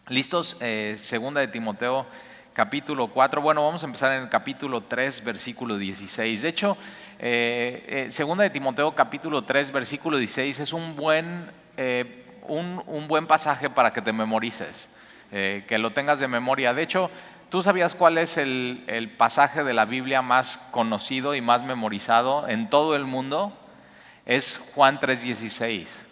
¿Listos? Segunda de Timoteo, capítulo 4. Bueno, vamos a empezar en el capítulo 3, versículo 16. De hecho, Segunda de Timoteo, capítulo 3, versículo 16 es un buen pasaje para que te memorices, que lo tengas de memoria. De hecho, ¿tú sabías cuál es el pasaje de la Biblia más conocido y más memorizado en todo el mundo? Es Juan 3:16.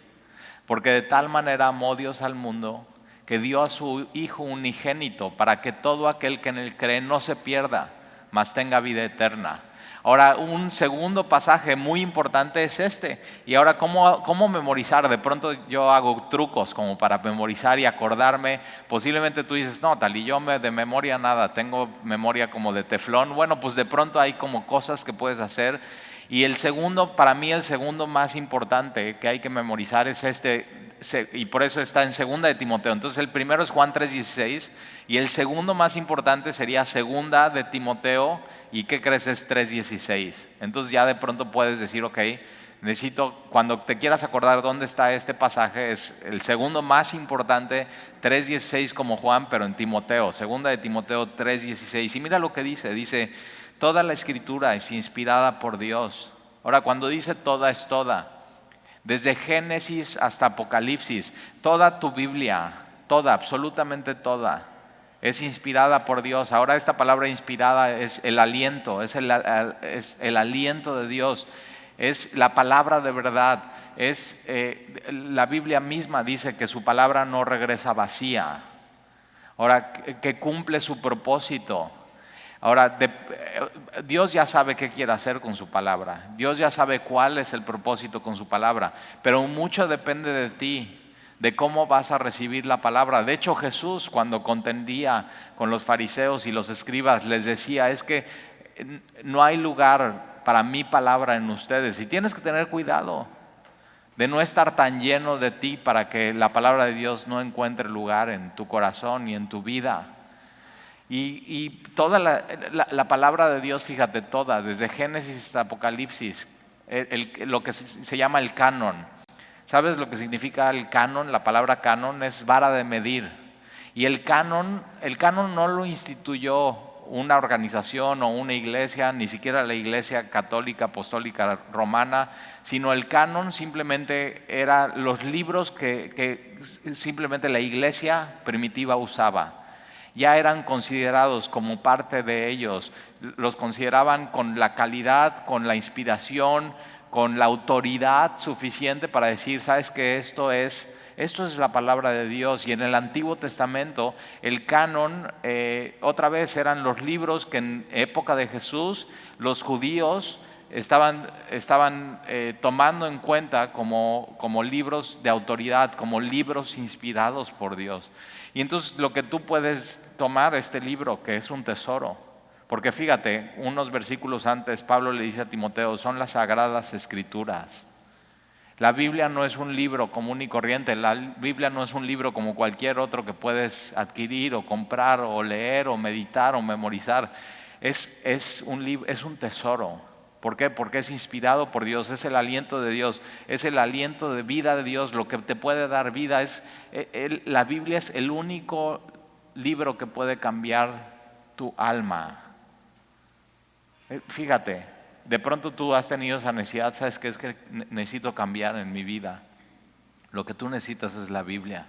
Porque de tal manera amó Dios al mundo que dio a su Hijo unigénito para que todo aquel que en él cree no se pierda, mas tenga vida eterna. Ahora, un segundo pasaje muy importante es este. Y ahora, ¿cómo memorizar? De pronto yo hago trucos como para memorizar y acordarme. Posiblemente tú dices, no, tal y yo de memoria nada, tengo memoria como de teflón. Bueno, pues de pronto hay como cosas que puedes hacer. Y el segundo, para mí el segundo más importante que hay que memorizar es este, y por eso está en Segunda de Timoteo. Entonces el primero es Juan 3:16 y el segundo más importante sería Segunda de Timoteo. ¿Y qué crees? Es 3:16. Entonces ya de pronto puedes decir, ok, necesito, cuando te quieras acordar dónde está este pasaje, es el segundo más importante, 3:16 como Juan, pero en Timoteo. Segunda de Timoteo 3:16. Y mira lo que dice, toda la escritura es inspirada por Dios. Ahora, cuando dice toda, es toda. Desde Génesis hasta Apocalipsis, toda tu Biblia, toda, absolutamente toda, es inspirada por Dios. Ahora esta palabra inspirada es el aliento, es el aliento de Dios, es la palabra de verdad. La Biblia misma dice que su palabra no regresa vacía. Ahora, que cumple su propósito. Ahora, Dios ya sabe qué quiere hacer con su palabra. Dios ya sabe cuál es el propósito con su palabra. Pero mucho depende de ti, de cómo vas a recibir la palabra. De hecho, Jesús, cuando contendía con los fariseos y los escribas, les decía, es que no hay lugar para mi palabra en ustedes. Y tienes que tener cuidado de no estar tan lleno de ti para que la palabra de Dios no encuentre lugar en tu corazón y en tu vida. Y toda la palabra de Dios, fíjate, toda, desde Génesis hasta Apocalipsis, lo que se llama el canon. ¿Sabes lo que significa el canon? La palabra canon es vara de medir. Y el canon no lo instituyó una organización o una iglesia, ni siquiera la iglesia católica, apostólica, romana, sino el canon simplemente era los libros que simplemente la iglesia primitiva usaba. Ya eran considerados como parte de ellos, los consideraban con la calidad, con la inspiración, con la autoridad suficiente para decir, sabes que esto es la palabra de Dios. Y en el Antiguo Testamento el canon, otra vez eran los libros que en época de Jesús los judíos estaban tomando en cuenta como libros de autoridad, como libros inspirados por Dios. Y entonces lo que tú puedes tomar este libro, que es un tesoro, porque fíjate, unos versículos antes Pablo le dice a Timoteo, son las sagradas escrituras. La Biblia no es un libro común y corriente, la Biblia no es un libro como cualquier otro que puedes adquirir o comprar o leer o meditar o memorizar. Es un tesoro. ¿Por qué? Porque es inspirado por Dios, es el aliento de Dios, es el aliento de vida de Dios, lo que te puede dar vida. La Biblia es el único libro que puede cambiar tu alma. Fíjate, de pronto tú has tenido esa necesidad, ¿sabes qué? Es que necesito cambiar en mi vida. Lo que tú necesitas es la Biblia.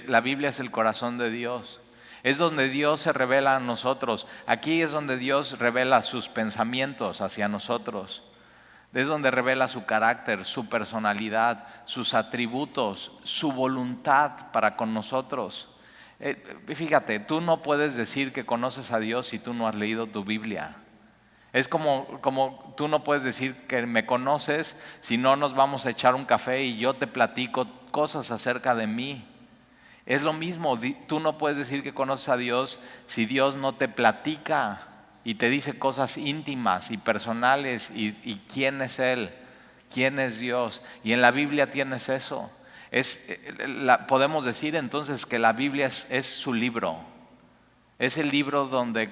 La Biblia es el corazón de Dios. Es donde Dios se revela a nosotros. Aquí es donde Dios revela sus pensamientos hacia nosotros. Es donde revela su carácter, su personalidad, sus atributos, su voluntad para con nosotros. Fíjate, tú no puedes decir que conoces a Dios si tú no has leído tu Biblia. Es como tú no puedes decir que me conoces si no nos vamos a echar un café y yo te platico cosas acerca de mí. Es lo mismo, tú no puedes decir que conoces a Dios si Dios no te platica y te dice cosas íntimas y personales y quién es Él, quién es Dios. Y en la Biblia tienes eso. Podemos decir entonces que la Biblia es su libro. Es el libro donde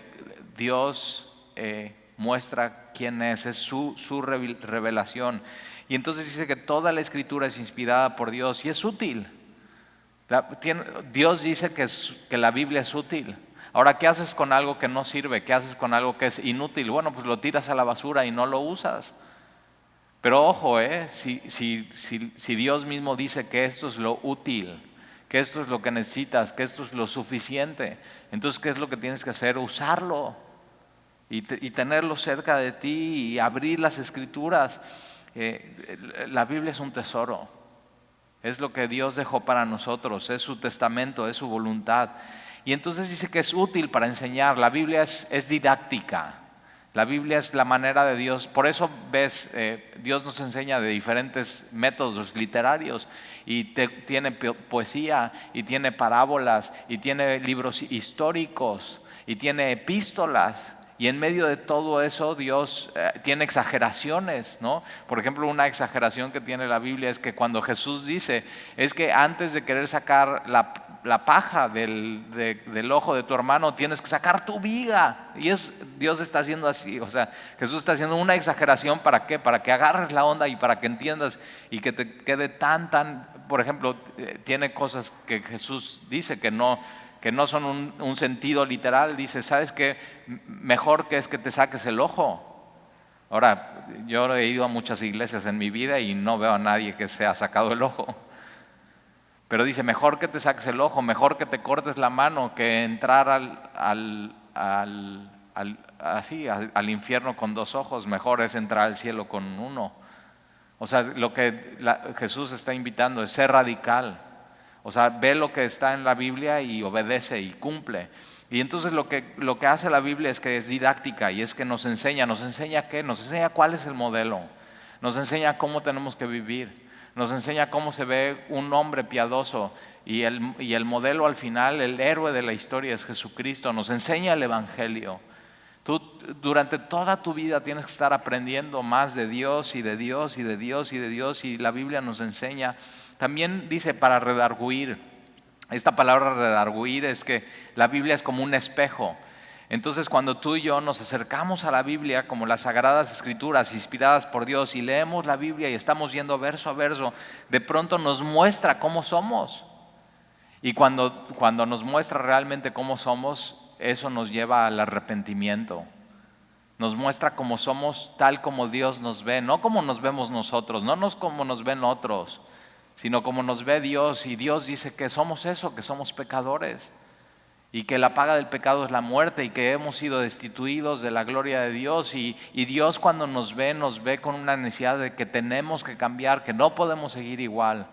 Dios muestra quién es su revelación. Y entonces dice que toda la escritura es inspirada por Dios y es útil. Dios dice que la Biblia es útil. Ahora, ¿qué haces con algo que no sirve? ¿Qué haces con algo que es inútil? Bueno, pues lo tiras a la basura y no lo usas. Pero ojo, si Dios mismo dice que esto es lo útil, que esto es lo que necesitas, que esto es lo suficiente, entonces ¿qué es lo que tienes que hacer? Usarlo y tenerlo cerca de ti y abrir las Escrituras. La Biblia es un tesoro, es lo que Dios dejó para nosotros, es su testamento, es su voluntad. Y entonces dice que es útil para enseñar. La Biblia es didáctica. La Biblia es la manera de Dios. Por eso ves, Dios nos enseña de diferentes métodos literarios. Y tiene poesía, y tiene parábolas, y tiene libros históricos, y tiene epístolas. Y en medio de todo eso Dios tiene exageraciones, ¿no? Por ejemplo, una exageración que tiene la Biblia es que cuando Jesús dice, es que antes de querer sacar la paja del ojo de tu hermano, tienes que sacar tu viga. Y Dios está haciendo así, o sea, Jesús está haciendo una exageración. ¿Para qué? Para que agarres la onda y para que entiendas y que te quede por ejemplo, tiene cosas que Jesús dice que no son un sentido literal. Dice, ¿sabes qué? Mejor que es que te saques el ojo. Ahora, yo he ido a muchas iglesias en mi vida y no veo a nadie que se ha sacado el ojo. Pero dice, mejor que te saques el ojo, mejor que te cortes la mano que entrar al infierno con 2 ojos, mejor es entrar al cielo con uno. O sea, lo que Jesús está invitando es ser radical. O sea, ve lo que está en la Biblia y obedece y cumple. Y entonces lo que hace la Biblia es que es didáctica y es que nos enseña. ¿Nos enseña qué? Nos enseña cuál es el modelo. Nos enseña cómo tenemos que vivir. Nos enseña cómo se ve un hombre piadoso. Y el modelo al final, el héroe de la historia es Jesucristo. Nos enseña el Evangelio. Tú durante toda tu vida tienes que estar aprendiendo más de Dios y de Dios y de Dios y de Dios, y la Biblia nos enseña. También dice para redarguir. Esta palabra redarguir es que la Biblia es como un espejo. Entonces cuando tú y yo nos acercamos a la Biblia como las Sagradas Escrituras inspiradas por Dios y leemos la Biblia y estamos yendo verso a verso, de pronto nos muestra cómo somos. Y cuando nos muestra realmente cómo somos, eso nos lleva al arrepentimiento. Nos muestra cómo somos tal como Dios nos ve, no como nos vemos nosotros, no como nos ven otros, sino como nos ve Dios. Y Dios dice que somos eso, que somos pecadores y que la paga del pecado es la muerte y que hemos sido destituidos de la gloria de Dios. Y Dios cuando nos ve con una necesidad de que tenemos que cambiar, que no podemos seguir igual,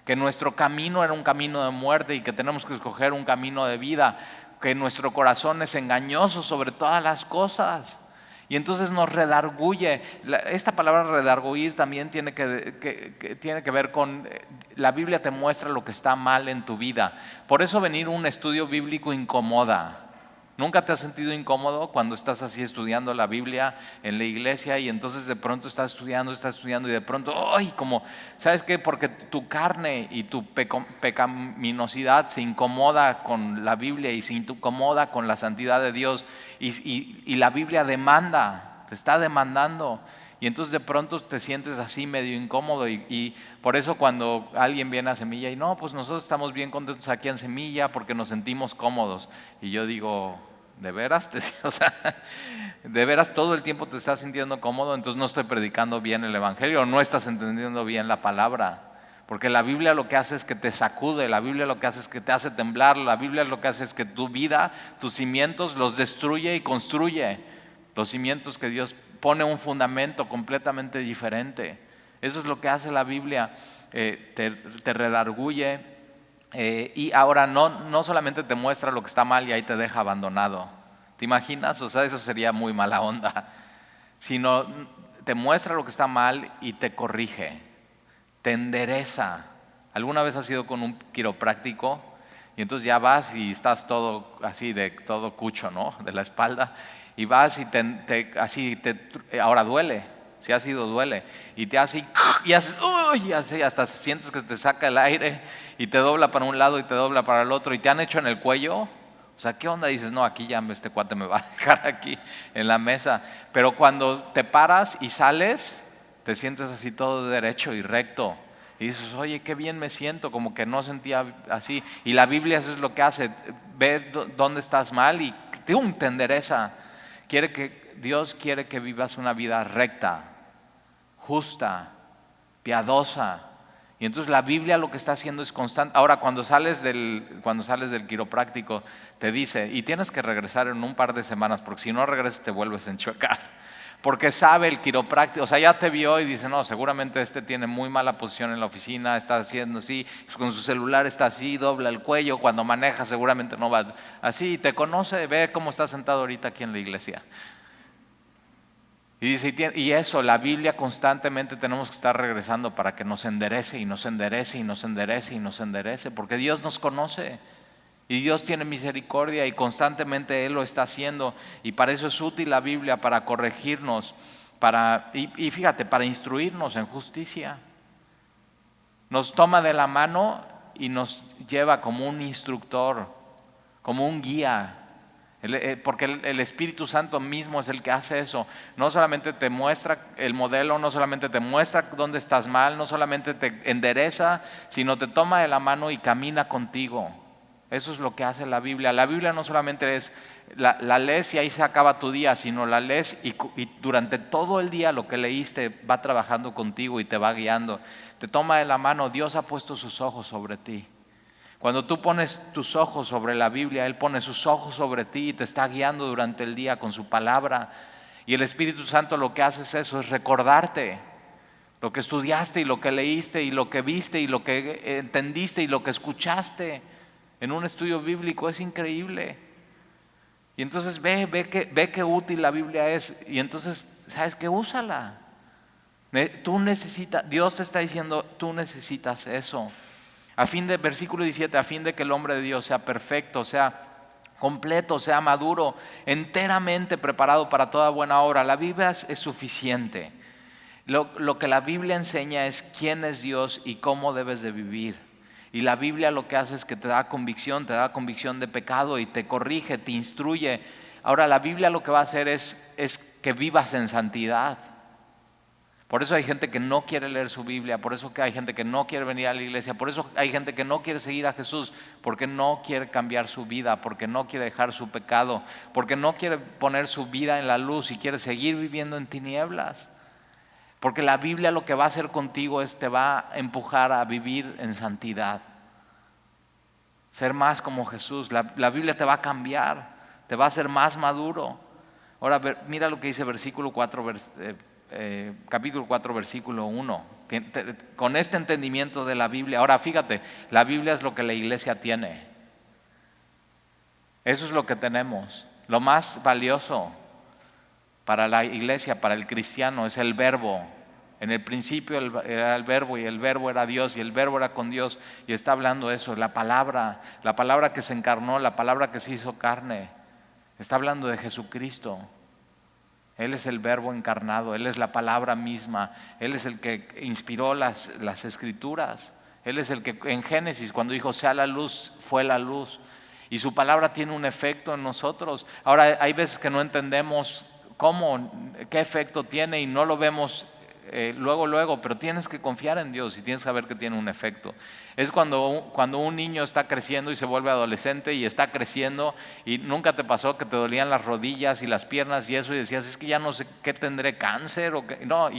que nuestro camino era un camino de muerte y que tenemos que escoger un camino de vida, que nuestro corazón es engañoso sobre todas las cosas. Y entonces nos redarguye. Esta palabra redarguir también tiene que ver con, la Biblia te muestra lo que está mal en tu vida. Por eso venir a un estudio bíblico incomoda. ¿Nunca te has sentido incómodo cuando estás así estudiando la Biblia en la iglesia y entonces de pronto estás estudiando y de pronto, ¡ay! Como, ¿sabes qué? Porque tu carne y tu pecaminosidad se incomoda con la Biblia y se incomoda con la santidad de Dios y la Biblia te está demandando. Y entonces de pronto te sientes así medio incómodo y por eso cuando alguien viene a Semilla y no, pues nosotros estamos bien contentos aquí en Semilla porque nos sentimos cómodos. Y yo digo, ¿de veras? O sea, ¿de veras todo el tiempo te estás sintiendo cómodo? Entonces no estoy predicando bien el Evangelio, no estás entendiendo bien la palabra. Porque la Biblia lo que hace es que te sacude, la Biblia lo que hace es que te hace temblar, la Biblia lo que hace es que tu vida, tus cimientos los destruye y construye. Los cimientos que Dios pone un fundamento completamente diferente. Eso es lo que hace la Biblia, te redarguye y ahora no solamente te muestra lo que está mal y ahí te deja abandonado. ¿Te imaginas? O sea, eso sería muy mala onda. Sino te muestra lo que está mal y te corrige, te endereza. ¿Alguna vez has ido con un quiropráctico? Y entonces ya vas y estás todo así, de todo cucho, ¿no? De la espalda. Y vas y ahora duele, si has ido duele, y te hace y haces, uy, así, hasta sientes que te saca el aire y te dobla para un lado y te dobla para el otro y te han hecho en el cuello. O sea, ¿qué onda? Dices, no, aquí ya este cuate me va a dejar aquí en la mesa. Pero cuando te paras y sales, te sientes así todo derecho y recto. y dices, oye, qué bien me siento, como que no sentía así. Y la Biblia eso es lo que hace, ve dónde estás mal y te endereza. Dios quiere que vivas una vida recta, justa, piadosa. Y entonces la Biblia lo que está haciendo es constante. Ahora, cuando sales del quiropráctico, te dice, y tienes que regresar en un par de semanas, porque si no regresas te vuelves a enchuecar. Porque sabe el quiropráctico, o sea, ya te vio y dice, no, seguramente este tiene muy mala posición en la oficina, está haciendo así, con su celular está así, dobla el cuello, cuando maneja seguramente no va así, te conoce, ve cómo está sentado ahorita aquí en la iglesia. Y dice, y eso, la Biblia constantemente tenemos que estar regresando para que nos enderece y nos enderece y nos enderece y nos enderece, porque Dios nos conoce y Dios tiene misericordia y constantemente Él lo está haciendo, y para eso es útil la Biblia, para corregirnos, y fíjate, para instruirnos en justicia. Nos toma de la mano y nos lleva como un instructor, como un guía. Porque el Espíritu Santo mismo es el que hace eso. No solamente te muestra el modelo, no solamente te muestra dónde estás mal, no solamente te endereza, sino te toma de la mano y camina contigo. Eso es lo que hace la Biblia. La Biblia no solamente es, la lees y ahí se acaba tu día, sino la lees y durante todo el día lo que leíste va trabajando contigo y te va guiando. Te toma de la mano, Dios ha puesto sus ojos sobre ti. Cuando tú pones tus ojos sobre la Biblia, Él pone sus ojos sobre ti y te está guiando durante el día con su palabra. Y el Espíritu Santo lo que hace es eso, es recordarte lo que estudiaste y lo que leíste y lo que viste y lo que entendiste y lo que escuchaste en un estudio bíblico. Es increíble. Y entonces ve qué útil la Biblia es, y entonces, ¿sabes qué? Úsala. Dios te está diciendo, tú necesitas eso. Versículo 17, a fin de que el hombre de Dios sea perfecto, sea completo, sea maduro, enteramente preparado para toda buena obra. La Biblia es suficiente. Lo que la Biblia enseña es quién es Dios y cómo debes de vivir. Y la Biblia lo que hace es que te da convicción de pecado y te corrige, te instruye. Ahora la Biblia lo que va a hacer es que vivas en santidad. Por eso hay gente que no quiere leer su Biblia, por eso que hay gente que no quiere venir a la iglesia, por eso hay gente que no quiere seguir a Jesús, porque no quiere cambiar su vida, porque no quiere dejar su pecado, porque no quiere poner su vida en la luz y quiere seguir viviendo en tinieblas. Porque la Biblia lo que va a hacer contigo es te va a empujar a vivir en santidad, ser más como Jesús. La Biblia te va a cambiar, te va a hacer más maduro. Ahora mira lo que dice capítulo 4, versículo 1. Con este entendimiento de la Biblia, ahora fíjate, la Biblia es lo que la iglesia tiene. Eso es lo que tenemos. Lo más valioso para la iglesia, para el cristiano, es el verbo. En el principio era el verbo, y el verbo era Dios, y el verbo era con Dios, y está hablando eso, la palabra que se encarnó, la palabra que se hizo carne. Está hablando de Jesucristo. Él es el verbo encarnado, Él es la palabra misma, Él es el que inspiró las escrituras. Él es el que en Génesis, cuando dijo sea la luz, fue la luz. Y su palabra tiene un efecto en nosotros. Ahora hay veces que no entendemos qué efecto tiene, y no lo vemos luego, pero tienes que confiar en Dios y tienes que saber que tiene un efecto. Es cuando un niño está creciendo y se vuelve adolescente y está creciendo, y nunca te pasó que te dolían las rodillas y las piernas y eso, y decías, es que ya no sé qué tendré, cáncer o qué. No,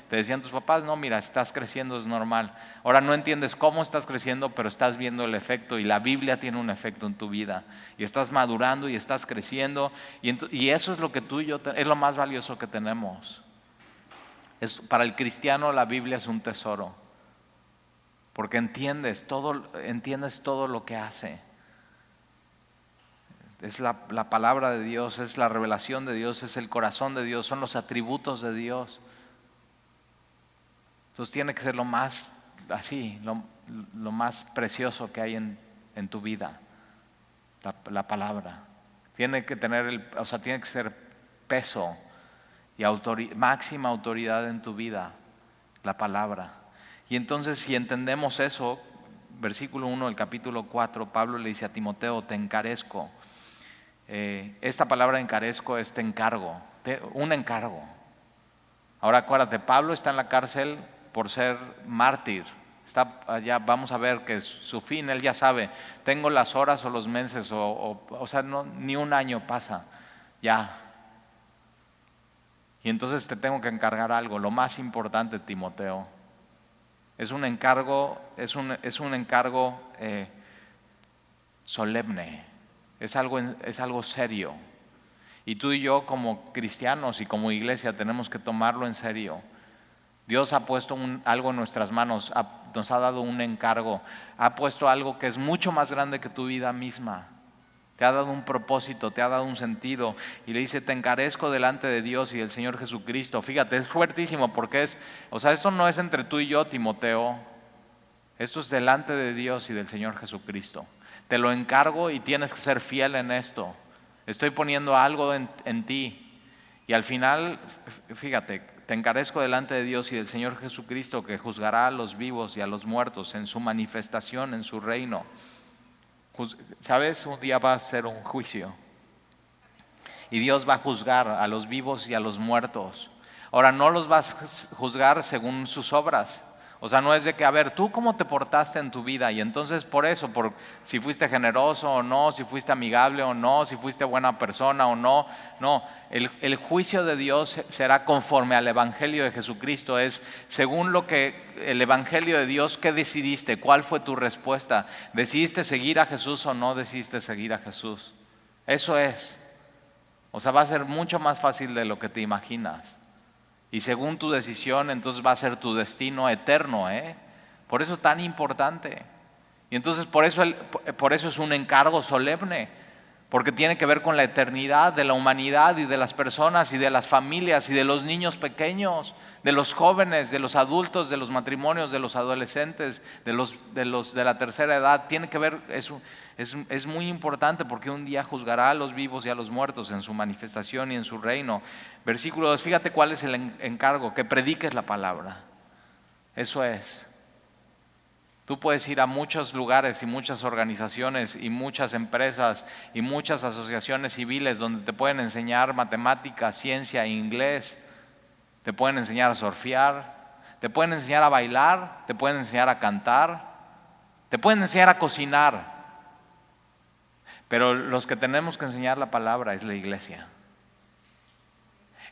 te decían tus papás, no, mira, estás creciendo, es normal. Ahora no entiendes cómo estás creciendo, pero estás viendo el efecto, y la Biblia tiene un efecto en tu vida, y estás madurando y estás creciendo, y eso es lo que tú y yo es lo más valioso que tenemos. Para el cristiano la Biblia es un tesoro, porque entiendes todo lo que hace. Es la palabra de Dios, es la revelación de Dios, es el corazón de Dios, son los atributos de Dios. Entonces tiene que ser lo más precioso que hay en tu vida, la palabra. Tiene que tiene que ser peso y máxima autoridad en tu vida, la palabra. Y entonces, si entendemos eso, versículo 1 del capítulo 4, Pablo le dice a Timoteo, te encarezco. Esta palabra encarezco es te encargo, un encargo. Ahora acuérdate, Pablo está en la cárcel por ser mártir, Está allá, vamos a ver que su fin, Él ya sabe. Tengo las horas o los meses, o sea, no, ni un año pasa, ya. Y entonces te tengo que encargar algo, lo más importante, Timoteo. Es un encargo, es un encargo solemne, es algo serio. Y tú y yo como cristianos y como iglesia tenemos que tomarlo en serio. Dios ha puesto algo en nuestras manos, nos ha dado un encargo, ha puesto algo que es mucho más grande que tu vida misma. Te ha dado un propósito, te ha dado un sentido. Y le dice, te encarezco delante de Dios y del Señor Jesucristo. Fíjate, es fuertísimo porque esto no es entre tú y yo, Timoteo. Esto es delante de Dios y del Señor Jesucristo. Te lo encargo y tienes que ser fiel en esto. Estoy poniendo algo en ti. Y al final, fíjate, te encarezco delante de Dios y del Señor Jesucristo, que juzgará a los vivos y a los muertos en su manifestación, en su reino. ¿Sabes? Un día va a ser un juicio. Y Dios va a juzgar a los vivos y a los muertos. Ahora, no los vas a juzgar según sus obras. O sea, no es de que, a ver, tú cómo te portaste en tu vida y entonces por eso, por si fuiste generoso o no, si fuiste amigable o no, si fuiste buena persona o no. No, el juicio de Dios será conforme al Evangelio de Jesucristo, es según lo que el Evangelio de Dios, ¿qué decidiste? ¿Cuál fue tu respuesta? ¿Decidiste seguir a Jesús o no decidiste seguir a Jesús? Eso es. O sea, va a ser mucho más fácil de lo que te imaginas. Y según tu decisión, entonces va a ser tu destino eterno, ¿eh? Por eso es tan importante. Y entonces por eso es un encargo solemne, porque tiene que ver con la eternidad de la humanidad y de las personas y de las familias y de los niños pequeños, de los jóvenes, de los adultos, de los matrimonios, de los adolescentes, de la tercera edad. Tiene que ver, es muy importante porque un día juzgará a los vivos y a los muertos en su manifestación y en su reino. Versículo 2, fíjate cuál es el encargo, que prediques la palabra. Eso es. Tú puedes ir a muchos lugares y muchas organizaciones y muchas empresas y muchas asociaciones civiles donde te pueden enseñar matemáticas, ciencia, inglés, te pueden enseñar a surfear, te pueden enseñar a bailar, te pueden enseñar a cantar, te pueden enseñar a cocinar. Pero los que tenemos que enseñar la palabra es la iglesia.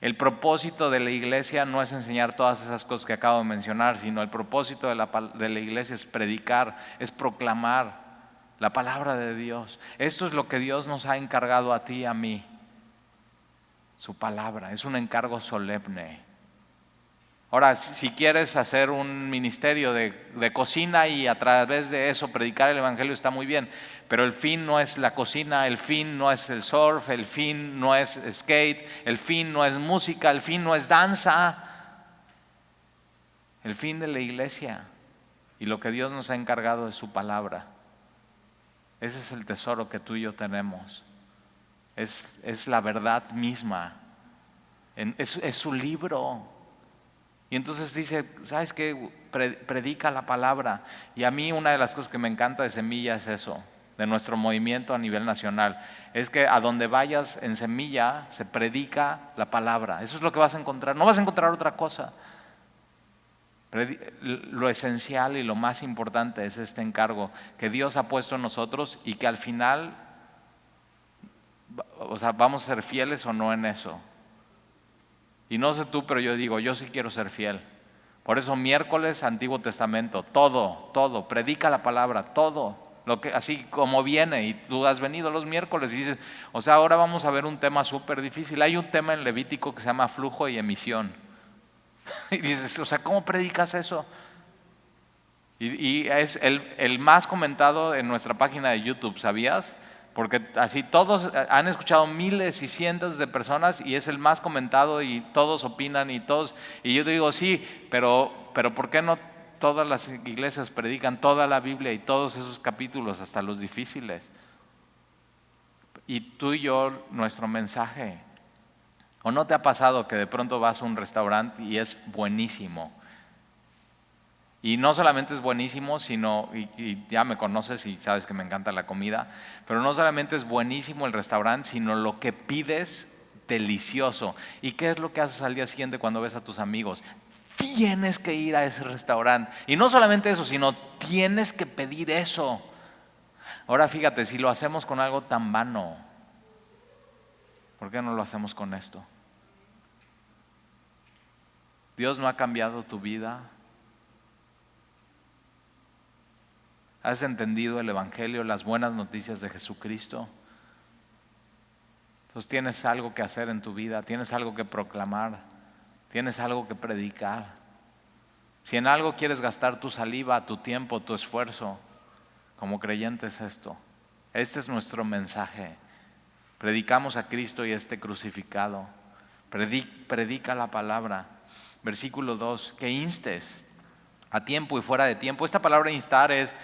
El propósito de la iglesia no es enseñar todas esas cosas que acabo de mencionar, sino el propósito de la iglesia es predicar, es proclamar la palabra de Dios. Esto es lo que Dios nos ha encargado a ti y a mí. Su palabra, es un encargo solemne. Ahora, si quieres hacer un ministerio de cocina y a través de eso predicar el evangelio, está muy bien, pero el fin no es la cocina, el fin no es el surf, el fin no es skate, el fin no es música, el fin no es danza. El fin de la iglesia y lo que Dios nos ha encargado es su palabra. Ese es el tesoro que tú y yo tenemos. Es la verdad misma. Es su libro. Y entonces dice, ¿sabes qué? Predica la palabra. Y a mí una de las cosas que me encanta de Semilla es eso, de nuestro movimiento a nivel nacional. Es que a donde vayas en Semilla se predica la palabra. Eso es lo que vas a encontrar. No vas a encontrar otra cosa. Lo esencial y lo más importante es este encargo que Dios ha puesto en nosotros y que al final, o sea, vamos a ser fieles o no en eso. Y no sé tú, pero yo digo, yo sí quiero ser fiel. Por eso miércoles, Antiguo Testamento, todo, predica la palabra, todo, así como viene. Y tú has venido los miércoles y dices, o sea, ahora vamos a ver un tema súper difícil. Hay un tema en Levítico que se llama flujo y emisión. Y dices, o sea, ¿cómo predicas eso? Y es el más comentado en nuestra página de YouTube, ¿sabías? Porque así todos han escuchado miles y cientos de personas y es el más comentado y todos opinan y todos. Y yo digo, sí, pero ¿por qué no todas las iglesias predican toda la Biblia y todos esos capítulos, hasta los difíciles? Y tú y yo, nuestro mensaje. ¿O no te ha pasado que de pronto vas a un restaurante y es buenísimo? Y no solamente es buenísimo, sino, y ya me conoces y sabes que me encanta la comida, pero no solamente es buenísimo el restaurante, sino lo que pides delicioso. ¿Y qué es lo que haces al día siguiente cuando ves a tus amigos? Tienes que ir a ese restaurante. Y no solamente eso, sino tienes que pedir eso. Ahora fíjate, si lo hacemos con algo tan vano, ¿por qué no lo hacemos con esto? Dios no ha cambiado tu vida. ¿Has entendido el Evangelio, las buenas noticias de Jesucristo? Pues tienes algo que hacer en tu vida, tienes algo que proclamar, tienes algo que predicar. Si en algo quieres gastar tu saliva, tu tiempo, tu esfuerzo, como creyente es esto. Este es nuestro mensaje. Predicamos a Cristo y este crucificado. Predica la palabra. Versículo 2, que instes a tiempo y fuera de tiempo. Esta palabra instar es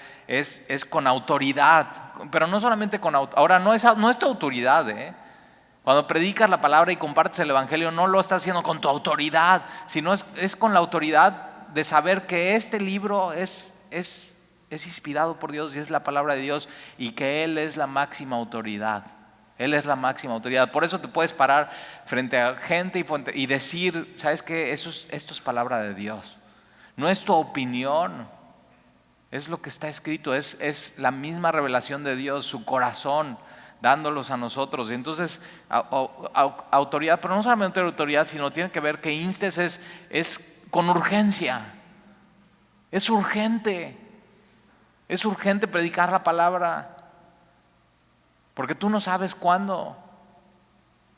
con autoridad, pero no solamente con autoridad. Ahora no es tu autoridad, Cuando predicas la palabra y compartes el Evangelio, no lo estás haciendo con tu autoridad, sino es con la autoridad de saber que este libro es inspirado por Dios y es la palabra de Dios y que Él es la máxima autoridad. Él es la máxima autoridad. Por eso te puedes parar frente a gente y decir, ¿sabes qué? Esto es palabra de Dios. No es tu opinión, es lo que está escrito, es la misma revelación de Dios, su corazón, dándolos a nosotros. Y entonces, autoridad, pero no solamente autoridad, sino tiene que ver que instes es con urgencia. Es urgente predicar la palabra. Porque tú no sabes cuándo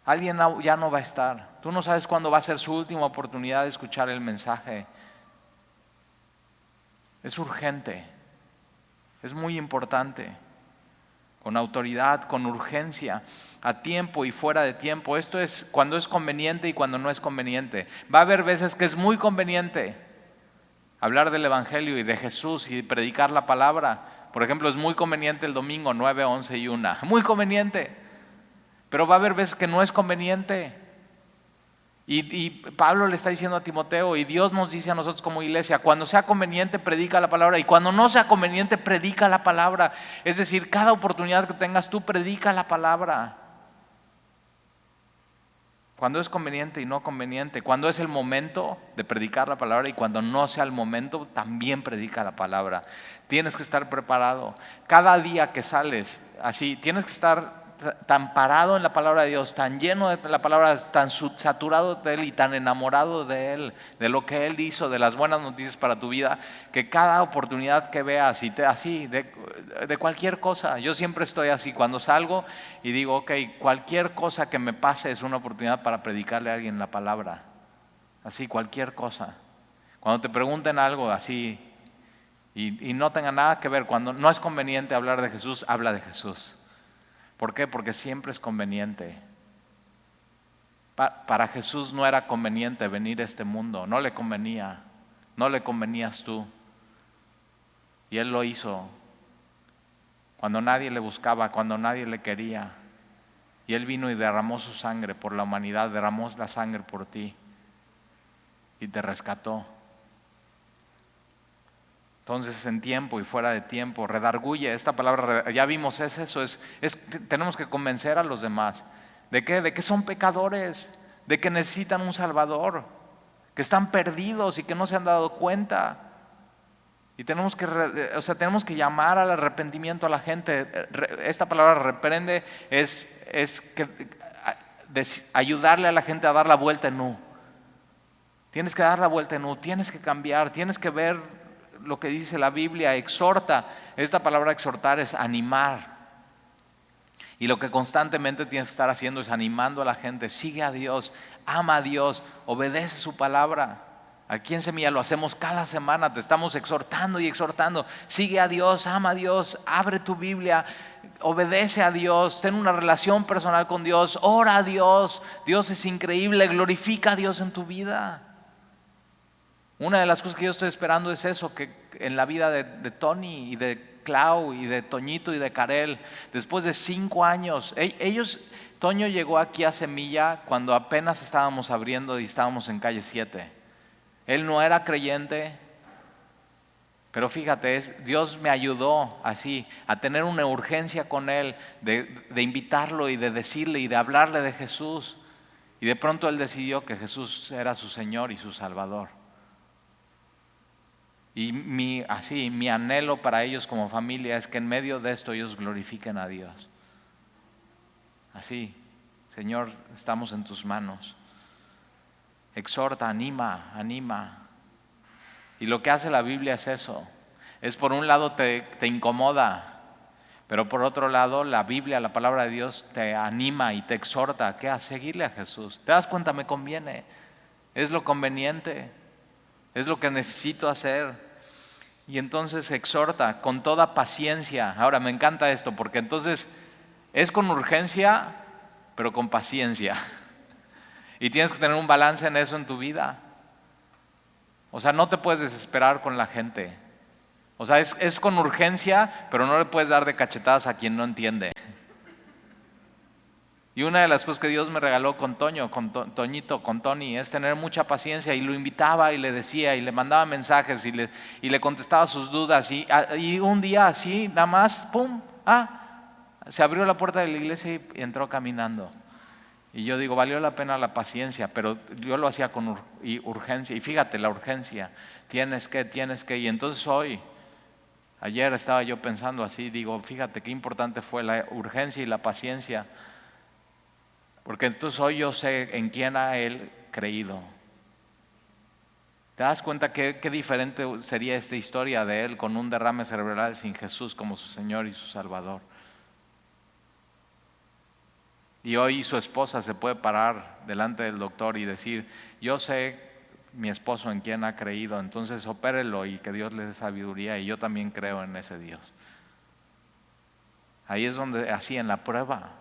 alguien ya no va a estar. Tú no sabes cuándo va a ser su última oportunidad de escuchar el mensaje. Es urgente, es muy importante, con autoridad, con urgencia, a tiempo y fuera de tiempo. Esto es cuando es conveniente y cuando no es conveniente. Va a haber veces que es muy conveniente hablar del Evangelio y de Jesús y predicar la palabra. Por ejemplo, es muy conveniente el domingo 9, 11 y 1. Muy conveniente. Pero va a haber veces que no es conveniente. Y Pablo le está diciendo a Timoteo, y Dios nos dice a nosotros como iglesia, cuando sea conveniente predica la palabra, y cuando no sea conveniente predica la palabra. Es decir, cada oportunidad que tengas tú predica la palabra. Cuando es conveniente y no conveniente, cuando es el momento de predicar la palabra y cuando no sea el momento, también predica la palabra. Tienes que estar preparado. Cada día que sales, así, tienes que estar tan parado en la palabra de Dios, tan lleno de la palabra, tan saturado de Él y tan enamorado de Él, de lo que Él hizo, de las buenas noticias para tu vida, que cada oportunidad que veas, así, de cualquier cosa, yo siempre estoy así, cuando salgo y digo, ok, cualquier cosa que me pase es una oportunidad para predicarle a alguien la palabra, así, cualquier cosa. Cuando te pregunten algo así y no tenga nada que ver, cuando no es conveniente hablar de Jesús, habla de Jesús. ¿Por qué? Porque siempre es conveniente. Para Jesús no era conveniente venir a este mundo, no le convenía, no le convenías tú. Y Él lo hizo cuando nadie le buscaba, cuando nadie le quería. Y Él vino y derramó su sangre por la humanidad, derramó la sangre por ti y te rescató. Entonces, en tiempo y fuera de tiempo, redarguye, esta palabra, ya vimos eso, tenemos que convencer a los demás. ¿De qué? De que son pecadores, de que necesitan un Salvador, que están perdidos y que no se han dado cuenta. Y tenemos que llamar al arrepentimiento a la gente. Esta palabra reprende es ayudarle a la gente a dar la vuelta en U. Tienes que dar la vuelta en U, tienes que cambiar, tienes que ver lo que dice la Biblia, exhorta. Esta palabra exhortar es animar. Y lo que constantemente tienes que estar haciendo es animando a la gente. Sigue a Dios, ama a Dios, obedece su palabra. Aquí en Semilla lo hacemos cada semana, te estamos exhortando y exhortando. Sigue a Dios, ama a Dios, abre tu Biblia, obedece a Dios, ten una relación personal con Dios, ora a Dios. Dios es increíble, glorifica a Dios en tu vida. Una de las cosas que yo estoy esperando es eso, que en la vida de Tony y de Clau y de Toñito y de Karel, después de 5 años, Toño llegó aquí a Semilla cuando apenas estábamos abriendo y estábamos en calle 7. Él no era creyente, pero fíjate, Dios me ayudó así a tener una urgencia con él, de invitarlo y de decirle y de hablarle de Jesús. Y de pronto él decidió que Jesús era su Señor y su Salvador. Y mi anhelo para ellos como familia es que en medio de esto ellos glorifiquen a Dios. Así, Señor, estamos en tus manos. Exhorta, anima. Y lo que hace la Biblia es eso. Es por un lado te incomoda, pero por otro lado la Biblia, la palabra de Dios te anima y te exhorta a seguirle a Jesús. ¿Te das cuenta? Me conviene. Es lo conveniente. Es lo que necesito hacer. Y entonces exhorta con toda paciencia. Ahora me encanta esto porque entonces es con urgencia, pero con paciencia. Y tienes que tener un balance en eso en tu vida. O sea, no te puedes desesperar con la gente. O sea, es con urgencia, pero no le puedes dar de cachetadas a quien no entiende. Y una de las cosas que Dios me regaló con Toño, con Tony, es tener mucha paciencia. Y lo invitaba y le decía y le mandaba mensajes y le contestaba sus dudas. Y un día así, nada más, ¡pum! Se abrió la puerta de la iglesia y entró caminando. Y yo digo, valió la pena la paciencia, pero yo lo hacía con urgencia. Y fíjate, la urgencia, tienes que. Y entonces ayer estaba yo pensando así, digo, fíjate qué importante fue la urgencia y la paciencia. Porque entonces hoy yo sé en quién ha Él creído. ¿Te das cuenta qué diferente sería esta historia de Él con un derrame cerebral sin Jesús como su Señor y su Salvador? Y hoy su esposa se puede parar delante del doctor y decir, yo sé mi esposo en quién ha creído, entonces opérelo y que Dios le dé sabiduría, y yo también creo en ese Dios. Ahí es donde, así en la prueba,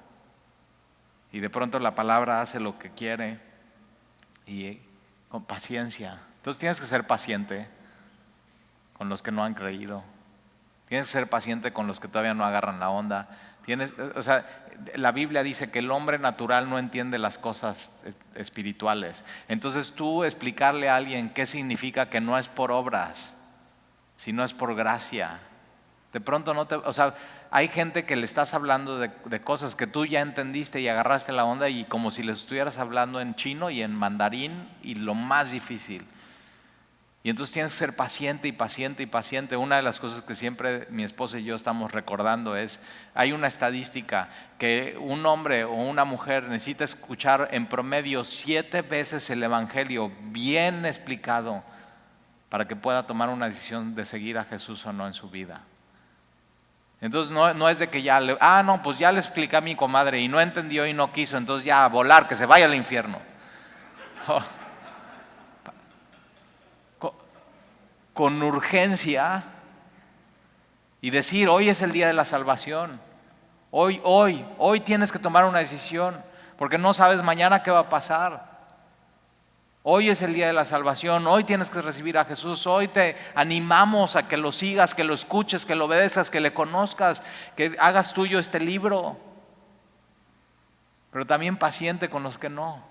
y de pronto la palabra hace lo que quiere y con paciencia. Entonces tienes que ser paciente con los que no han creído. Tienes que ser paciente con los que todavía no agarran la onda. O sea, la Biblia dice que el hombre natural no entiende las cosas espirituales. Entonces tú explicarle a alguien qué significa que no es por obras, sino es por gracia. De pronto o sea, hay gente que le estás hablando de cosas que tú ya entendiste y agarraste la onda, y como si les estuvieras hablando en chino y en mandarín y lo más difícil. Y entonces tienes que ser paciente y paciente y paciente. Una de las cosas que siempre mi esposa y yo estamos recordando es, hay una estadística que un hombre o una mujer necesita escuchar en promedio 7 veces el evangelio bien explicado para que pueda tomar una decisión de seguir a Jesús o no en su vida. Entonces no es de que pues ya le expliqué a mi comadre y no entendió y no quiso, entonces ya a volar, que se vaya al infierno. Con urgencia y decir, hoy es el día de la salvación. Hoy tienes que tomar una decisión, porque no sabes mañana qué va a pasar. Hoy es el día de la salvación, hoy tienes que recibir a Jesús, hoy te animamos a que lo sigas, que lo escuches, que lo obedezcas, que le conozcas, que hagas tuyo este libro. Pero también paciente con los que no.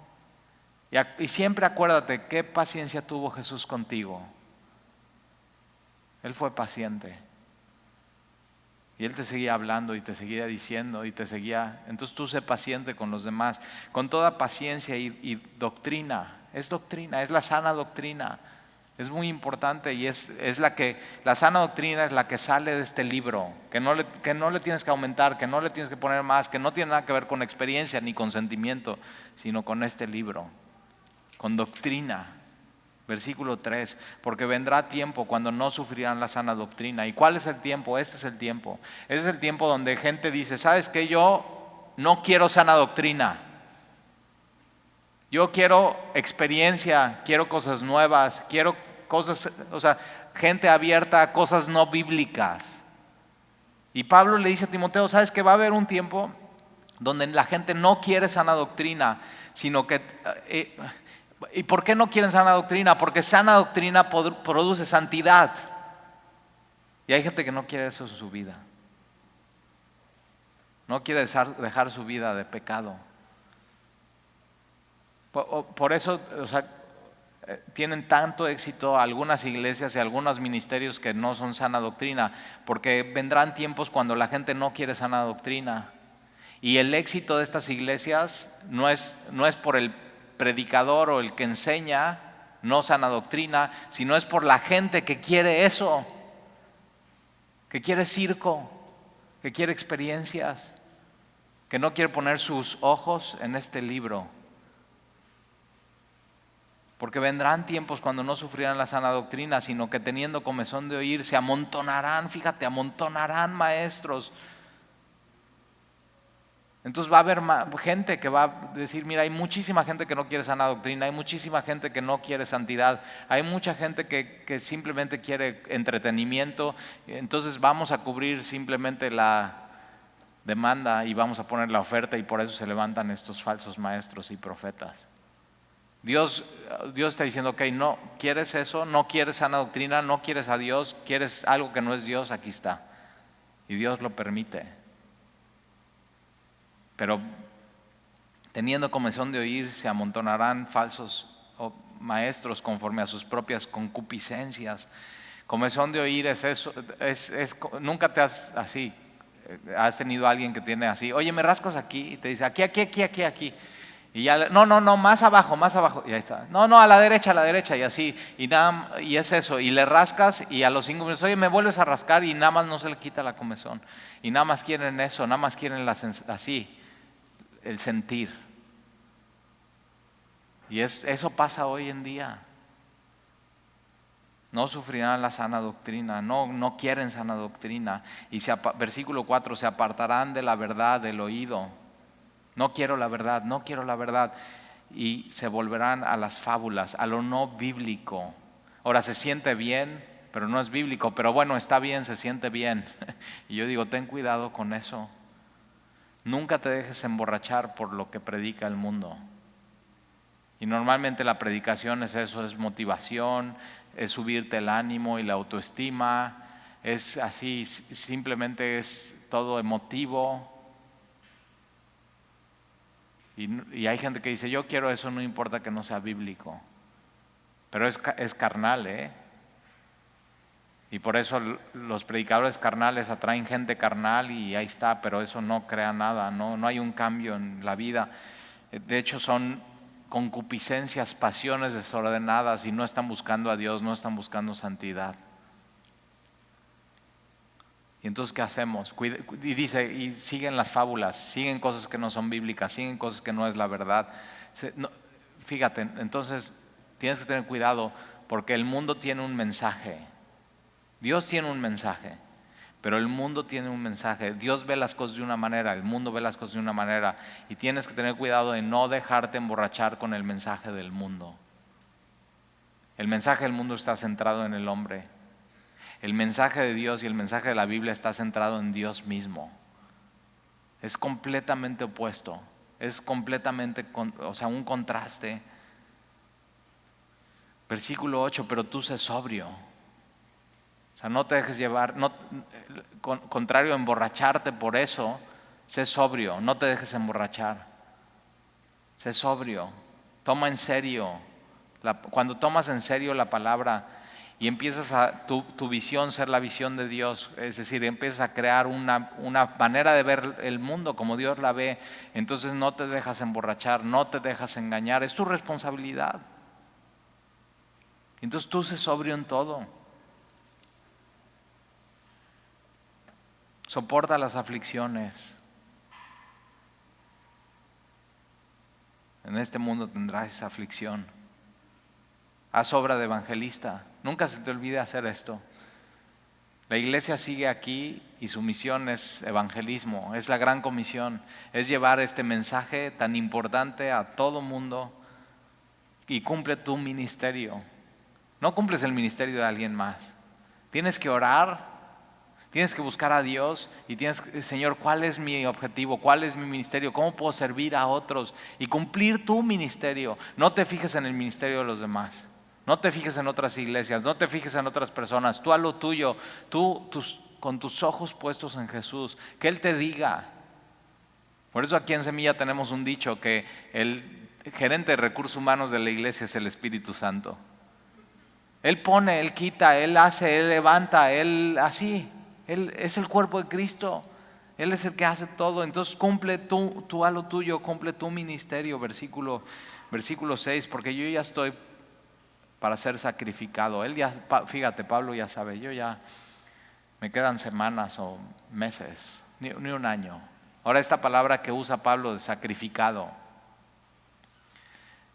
Y siempre acuérdate qué paciencia tuvo Jesús contigo. Él fue paciente. Y Él te seguía hablando y te seguía diciendo y te seguía. Entonces tú sé paciente con los demás, con toda paciencia y doctrina. Es doctrina, es la sana doctrina. Es muy importante y la sana doctrina es la que sale de este libro, que no le tienes que aumentar, que no le tienes que poner más, que no tiene nada que ver con experiencia ni con sentimiento, sino con este libro, con doctrina. Versículo 3, porque vendrá tiempo cuando no sufrirán la sana doctrina. ¿Y cuál es el tiempo? Este es el tiempo. Este es el tiempo donde gente dice, ¿sabes qué? Yo no quiero sana doctrina. Yo quiero experiencia, quiero cosas nuevas, quiero cosas, o sea, gente abierta a cosas no bíblicas. Y Pablo le dice a Timoteo, ¿sabes qué? Va a haber un tiempo donde la gente no quiere sana doctrina, sino que... ¿Y por qué no quieren sana doctrina? Porque sana doctrina produce santidad. Y hay gente que no quiere eso en su vida. No quiere dejar su vida de pecado. Por eso, o sea, tienen tanto éxito algunas iglesias y algunos ministerios que no son sana doctrina, porque vendrán tiempos cuando la gente no quiere sana doctrina. Y el éxito de estas iglesias no es por el predicador o el que enseña, no sana doctrina, sino es por la gente que quiere eso, que quiere circo, que quiere experiencias, que no quiere poner sus ojos en este libro. Porque vendrán tiempos cuando no sufrirán la sana doctrina, sino que teniendo comezón de oír, se amontonarán, fíjate, amontonarán maestros. Entonces va a haber gente que va a decir, mira, hay muchísima gente que no quiere sana doctrina, hay muchísima gente que no quiere santidad, hay mucha gente que simplemente quiere entretenimiento, entonces vamos a cubrir simplemente la demanda y vamos a poner la oferta, y por eso se levantan estos falsos maestros y profetas. Dios está diciendo, ok, no quieres eso, no quieres sana doctrina, no quieres a Dios, quieres algo que no es Dios, aquí está. Y Dios lo permite. Pero teniendo comezón de oír, se amontonarán falsos maestros conforme a sus propias concupiscencias. Comezón de oír es eso, nunca te has tenido a alguien que tiene así, oye, me rascas aquí, y te dice aquí, aquí. Y ya, no, más abajo, y ahí está. No, a la derecha, y así, y es eso, y le rascas, y a los 5 minutos, oye, me vuelves a rascar, y nada más no se le quita la comezón. Y nada más quieren eso, nada más quieren así, el sentir. Y eso pasa hoy en día. No sufrirán la sana doctrina, no quieren sana doctrina. Y versículo 4, se apartarán de la verdad del oído. No quiero la verdad. Y se volverán a las fábulas, a lo no bíblico. Ahora se siente bien, pero no es bíblico. Pero bueno, está bien, se siente bien. Y yo digo, ten cuidado con eso. Nunca te dejes emborrachar por lo que predica el mundo. Y normalmente la predicación es eso, es motivación, es subirte el ánimo y la autoestima, es así, simplemente es todo emotivo. Y hay gente que dice, yo quiero eso, no importa que no sea bíblico. Pero es carnal, ¿eh? Y por eso los predicadores carnales atraen gente carnal y ahí está, pero eso no crea nada, no hay un cambio en la vida. De hecho son concupiscencias, pasiones desordenadas y no están buscando a Dios, no están buscando santidad. Y entonces, ¿qué hacemos? Y dice, y siguen las fábulas, siguen cosas que no son bíblicas, siguen cosas que no es la verdad. Fíjate, entonces tienes que tener cuidado porque el mundo tiene un mensaje. Dios tiene un mensaje, pero el mundo tiene un mensaje. Dios ve las cosas de una manera, el mundo ve las cosas de una manera, y tienes que tener cuidado de no dejarte emborrachar con el mensaje del mundo. El mensaje del mundo está centrado en el hombre. El mensaje de Dios y el mensaje de la Biblia está centrado en Dios mismo. Es completamente opuesto, es completamente, un contraste. Versículo 8, pero tú sé sobrio. O sea, no te dejes llevar, contrario a emborracharte por eso, sé sobrio, no te dejes emborrachar. Sé sobrio, toma en serio. Cuando tomas en serio la palabra y empiezas a tu visión ser la visión de Dios, es decir, empiezas a crear una manera de ver el mundo como Dios la ve, entonces no te dejas emborrachar, no te dejas engañar, es tu responsabilidad. Entonces tú sé sobrio en todo. Soporta las aflicciones. En este mundo tendrás esa aflicción. Haz obra de evangelista. Nunca se te olvide hacer esto. La iglesia sigue aquí y su misión es evangelismo, es la gran comisión, es llevar este mensaje tan importante a todo mundo y cumple tu ministerio. No cumples el ministerio de alguien más. Tienes que orar. Tienes que buscar a Dios y Señor, ¿cuál es mi objetivo? ¿Cuál es mi ministerio? ¿Cómo puedo servir a otros? Y cumplir tu ministerio. No te fijes en el ministerio de los demás. No te fijes en otras iglesias. No te fijes en otras personas. Tú haz lo tuyo. Con tus ojos puestos en Jesús. Que Él te diga. Por eso aquí en Semilla tenemos un dicho que el gerente de recursos humanos de la iglesia es el Espíritu Santo. Él pone, Él quita, Él hace, Él levanta, Él así. Él es el cuerpo de Cristo, Él es el que hace todo. Entonces cumple tú a lo tuyo, cumple tu ministerio. Versículo 6, porque yo ya estoy para ser sacrificado. Él ya, fíjate, Pablo ya sabe, yo ya me quedan semanas o meses, ni un año. Ahora esta palabra que usa Pablo de sacrificado,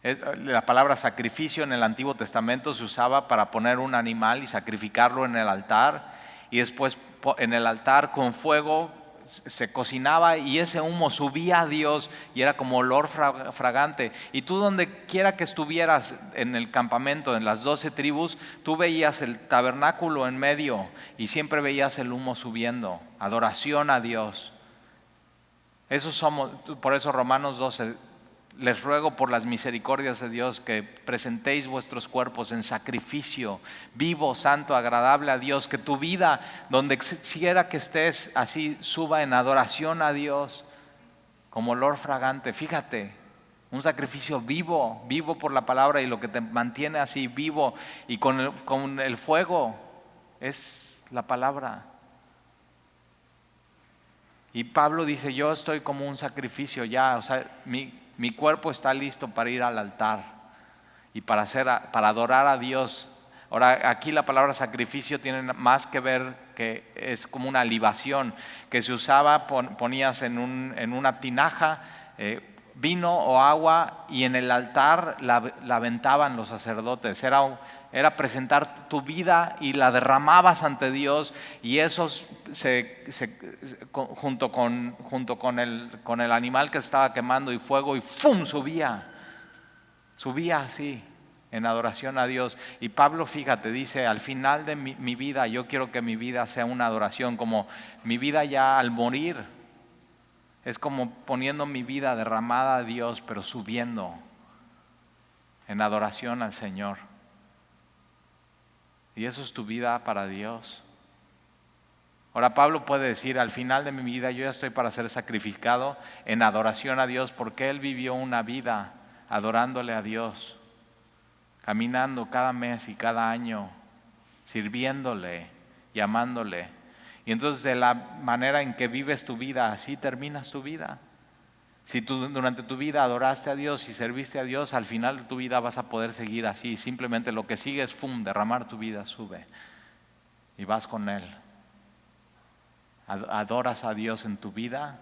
la palabra sacrificio en el Antiguo Testamento se usaba para poner un animal y sacrificarlo en el altar, y después en el altar con fuego se cocinaba y ese humo subía a Dios y era como olor fragante. Y tú donde quiera que estuvieras en el campamento, en las 12 tribus, tú veías el tabernáculo en medio y siempre veías el humo subiendo, adoración a Dios. Eso somos, por eso Romanos 12, les ruego por las misericordias de Dios que presentéis vuestros cuerpos en sacrificio vivo, santo, agradable a Dios, que tu vida, donde quiera que estés, así suba en adoración a Dios, como olor fragante. Fíjate, un sacrificio vivo, vivo por la palabra y lo que te mantiene así vivo y con el fuego es la palabra. Y Pablo dice, yo estoy como un sacrificio ya, o sea, mi cuerpo está listo para ir al altar y para adorar a Dios. Ahora, aquí la palabra sacrificio tiene más que ver que es como una libación que se usaba, ponías en una tinaja vino o agua y en el altar la aventaban los sacerdotes. Era presentar tu vida y la derramabas ante Dios, y eso junto con el animal que se estaba quemando y fuego, y ¡fum! Subía así en adoración a Dios. Y Pablo, fíjate, dice, al final de mi vida, yo quiero que mi vida sea una adoración, como mi vida ya al morir, es como poniendo mi vida derramada a Dios, pero subiendo en adoración al Señor. Y eso es tu vida para Dios. Ahora Pablo puede decir, al final de mi vida yo ya estoy para ser sacrificado en adoración a Dios, porque él vivió una vida adorándole a Dios, caminando cada mes y cada año, sirviéndole, llamándole. Y entonces de la manera en que vives tu vida, así terminas tu vida. Si tú durante tu vida adoraste a Dios y serviste a Dios, al final de tu vida vas a poder seguir así. Simplemente lo que sigue es derramar tu vida, sube y vas con Él. Adoras a Dios en tu vida,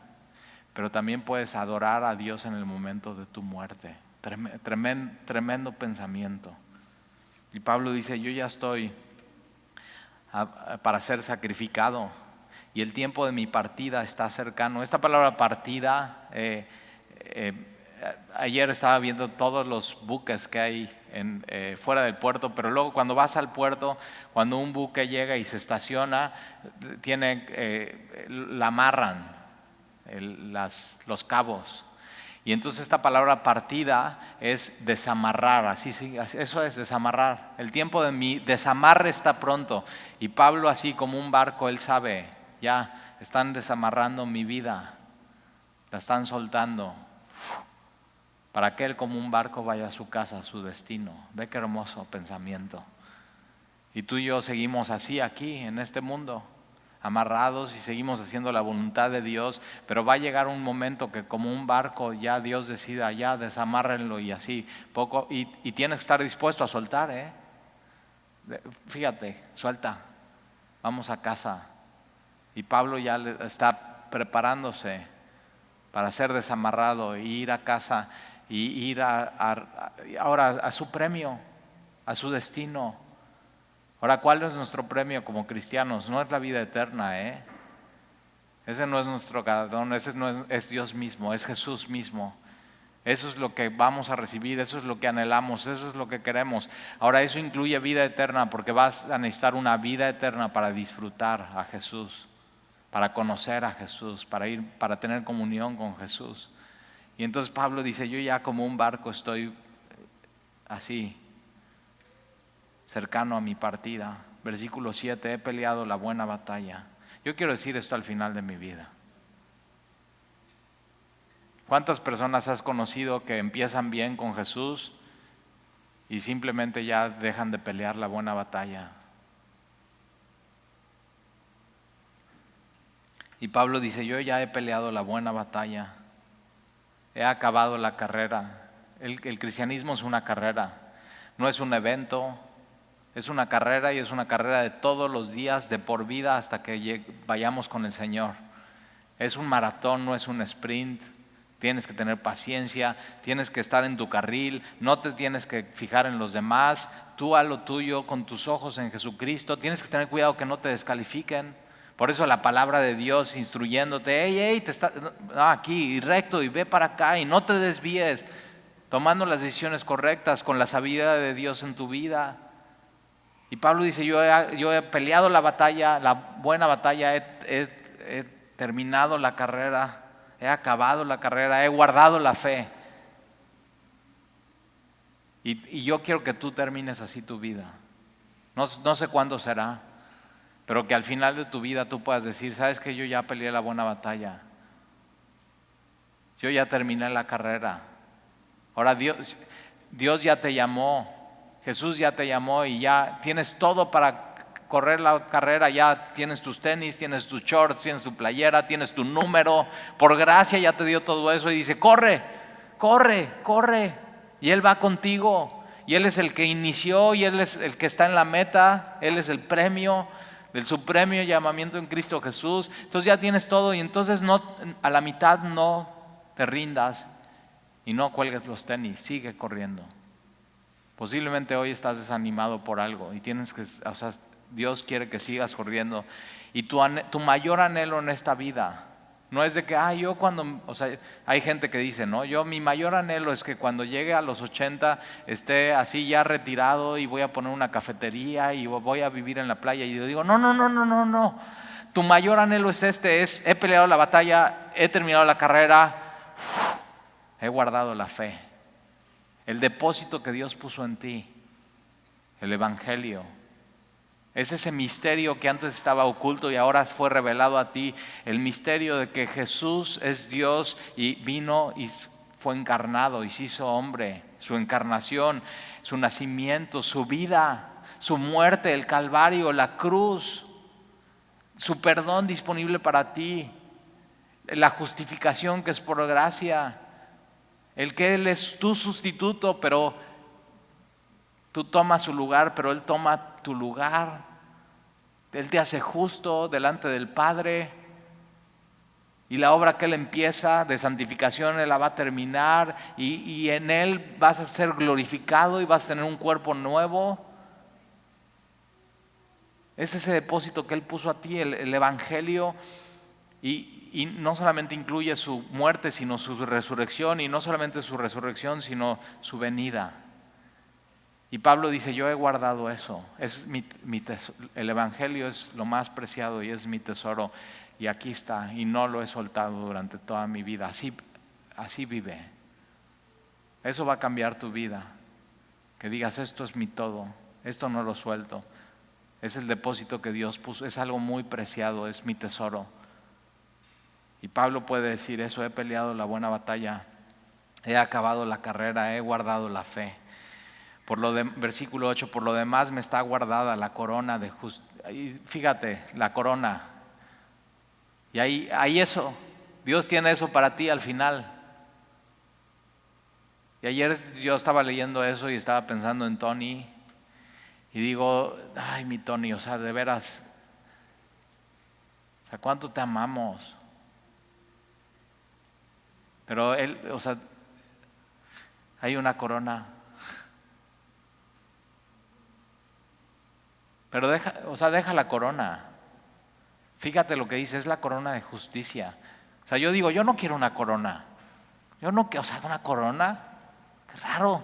pero también puedes adorar a Dios en el momento de tu muerte. Tremendo pensamiento. Y Pablo dice, yo ya estoy para ser sacrificado y el tiempo de mi partida está cercano. Esta palabra partida, ayer estaba viendo todos los buques que hay fuera del puerto, pero luego cuando vas al puerto, cuando un buque llega y se estaciona, la amarran los cabos. Y entonces esta palabra partida es desamarrar, eso es desamarrar. El tiempo de mi desamarre está pronto. Y Pablo, así como un barco, él sabe, ya están desamarrando mi vida, la están soltando, para que él como un barco vaya a su casa, a su destino. Ve qué hermoso pensamiento. Y tú y yo seguimos así aquí, en este mundo, amarrados, y seguimos haciendo la voluntad de Dios, pero va a llegar un momento que como un barco ya Dios decida, ya desamárrenlo y así, poco, y tienes que estar dispuesto a soltar, Fíjate, suelta, vamos a casa. Y Pablo ya está preparándose para ser desamarrado e ir a casa y ir ahora a su premio, a su destino. Ahora, ¿cuál es nuestro premio como cristianos? No es la vida eterna, Ese no es nuestro galardón, ese no es Dios mismo, es Jesús mismo. Eso es lo que vamos a recibir, eso es lo que anhelamos, eso es lo que queremos. Ahora, eso incluye vida eterna, porque vas a necesitar una vida eterna para disfrutar a Jesús, para conocer a Jesús, para tener comunión con Jesús. Y entonces Pablo dice, yo ya como un barco estoy así, cercano a mi partida. Versículo 7, he peleado la buena batalla. Yo quiero decir esto al final de mi vida. ¿Cuántas personas has conocido que empiezan bien con Jesús y simplemente ya dejan de pelear la buena batalla? Y Pablo dice, yo ya he peleado la buena batalla, he acabado la carrera. El cristianismo es una carrera. no es un evento, es una carrera y es una carrera de todos los días, de por vida hasta que vayamos con el Señor. Es un maratón, no es un sprint. Tienes que tener paciencia, tienes que estar en tu carril, no te tienes que fijar en los demás, tú haz lo tuyo con tus ojos en Jesucristo, tienes que tener cuidado que no te descalifiquen. Por eso la palabra de Dios instruyéndote, hey, aquí y recto y ve para acá y no te desvíes, tomando las decisiones correctas con la sabiduría de Dios en tu vida. Y Pablo dice, yo he peleado la batalla, la buena batalla, he terminado la carrera. He acabado la carrera, he guardado la fe. Y yo quiero que tú termines así tu vida. No sé cuándo será, pero que al final de tu vida tú puedas decir, sabes que yo ya peleé la buena batalla. Yo ya terminé la carrera. Ahora Dios ya te llamó, Jesús ya te llamó y ya tienes todo para correr la carrera, ya tienes tus tenis, tienes tus shorts, tienes tu playera, tienes tu número, por gracia ya te dio todo eso y dice, corre, y Él va contigo, y Él es el que inició y Él es el que está en la meta, Él es el premio del supremo llamamiento en Cristo Jesús. Entonces ya tienes todo y entonces a la mitad no te rindas y no cuelgues los tenis, sigue corriendo. Posiblemente hoy estás desanimado por algo y tienes que, Dios quiere que sigas corriendo. Y tu mayor anhelo en esta vida no es de que, yo cuando, hay gente que dice, no, mi mayor anhelo es que cuando llegue a los 80 esté así ya retirado y voy a poner una cafetería y voy a vivir en la playa. Y yo digo, no. Tu mayor anhelo es he peleado la batalla, he terminado la carrera, he guardado la fe. El depósito que Dios puso en ti, el Evangelio. Es ese misterio que antes estaba oculto y ahora fue revelado a ti. El misterio de que Jesús es Dios y vino y fue encarnado y se hizo hombre. Su encarnación, su nacimiento, su vida, su muerte, el Calvario, la cruz, su perdón disponible para ti, la justificación que es por gracia, el que Él es tu sustituto, pero tú tomas su lugar, pero Él toma tu lugar. Él te hace justo delante del Padre. Y la obra que Él empieza de santificación, Él la va a terminar. Y en Él vas a ser glorificado y vas a tener un cuerpo nuevo. Es ese depósito que Él puso a ti, el Evangelio. Y no solamente incluye su muerte, sino su resurrección. Y no solamente su resurrección, sino su venida. Y Pablo dice, yo he guardado eso, es mi tesoro. El Evangelio es lo más preciado y es mi tesoro. Y aquí está, y no lo he soltado durante toda mi vida. Así vive. Eso va a cambiar tu vida. Que digas, esto es mi todo, esto no lo suelto. Es el depósito que Dios puso, es algo muy preciado, es mi tesoro. Y Pablo puede decir eso, he peleado la buena batalla, he acabado la carrera, he guardado la fe. Versículo 8, por lo demás me está guardada la corona de justicia. Fíjate, la corona. Y ahí eso, Dios tiene eso para ti al final. Y ayer yo estaba leyendo eso y estaba pensando en Tony. Y digo, ay, mi Tony, de veras, cuánto te amamos. Pero él, hay una corona. Pero deja la corona. Fíjate lo que dice, es la corona de justicia. Yo digo, yo no quiero una corona. Yo no quiero, una corona. Qué raro.